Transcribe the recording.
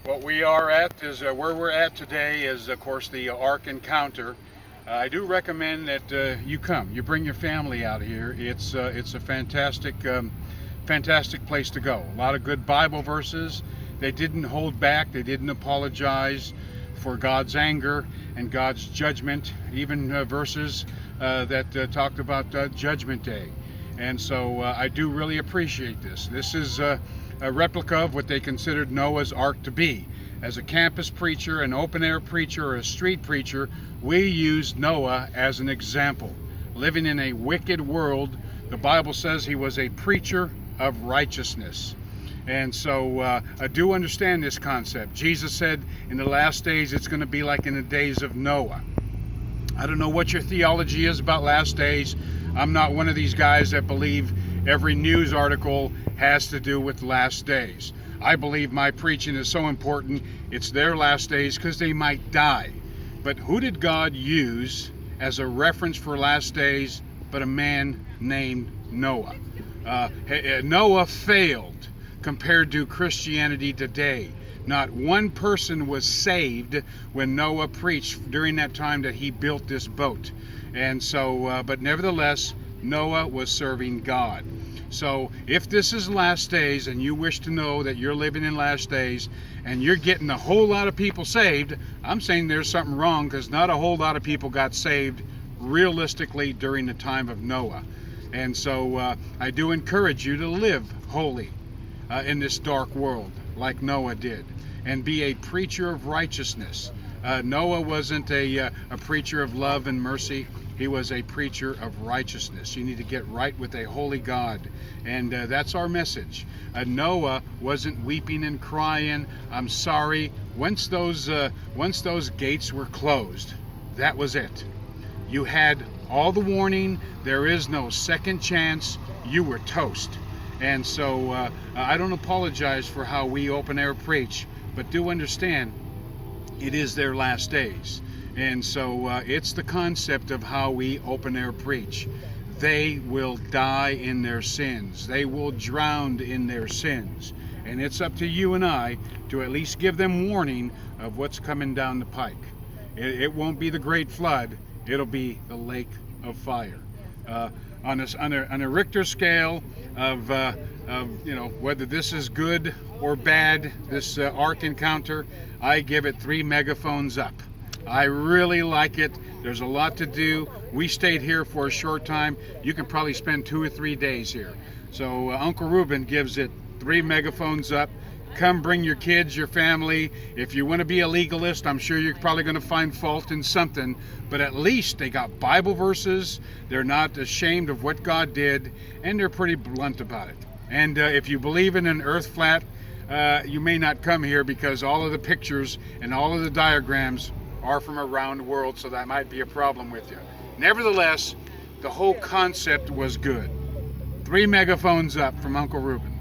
What we are at is where we're at today is, of course, the ARK encounter. I do recommend that you come. You bring your family out here. It's a fantastic place to go. A lot of good Bible verses. They didn't hold back. They didn't apologize for God's anger and God's judgment. Even verses that talked about Judgment Day. And so I do really appreciate this. This is a replica of what they considered Noah's Ark to be. As a campus preacher, an open-air preacher, or a street preacher, we use Noah as an example. Living in a wicked world, the Bible says he was a preacher of righteousness. And so I do understand this concept. Jesus said in the last days it's going to be like in the days of Noah. I don't know what your theology is about last days. I'm not one of these guys that believe every news article has to do with last days. I believe my preaching is so important, it's their last days because they might die. But who did God use as a reference for last days but a man named Noah? Noah failed compared to Christianity today. Not one person was saved when Noah preached during that time that he built this boat. And so, but nevertheless, Noah was serving God. So if this is last days and you wish to know that you're living in last days and you're getting a whole lot of people saved, I'm saying there's something wrong, because not a whole lot of people got saved realistically during the time of Noah. And so I do encourage you to live holy in this dark world like Noah did, and be a preacher of righteousness. Noah wasn't a preacher of love and mercy. He was a preacher of righteousness. You need to get right with a holy God. And that's our message. Noah wasn't weeping and crying, I'm sorry. Once those gates were closed, that was it. You had all the warning. There is no second chance. You were toast. And so I don't apologize for how we open air preach, but do understand it is their last days. And so it's the concept of how we open air preach. They will die in their sins. They will drown in their sins. And it's up to you and I to at least give them warning of what's coming down the pike. It won't be the great flood. It'll be the lake of fire. On a Richter scale of whether this is good or bad, this ARK encounter, I give it 3 megaphones up. I really like it. There's a lot to do. We stayed here for a short time. You can probably spend 2 or 3 days here. So Uncle Ruben gives it 3 megaphones up. Come bring your kids, your family. If you want to be a legalist, I'm sure you're probably going to find fault in something, but at least they got Bible verses. They're not ashamed of what God did, and they're pretty blunt about it. And if you believe in an earth flat, you may not come here, because all of the pictures and all of the diagrams are from a round world, so that might be a problem with you. Nevertheless, the whole concept was good. 3 megaphones up from Uncle Ruben.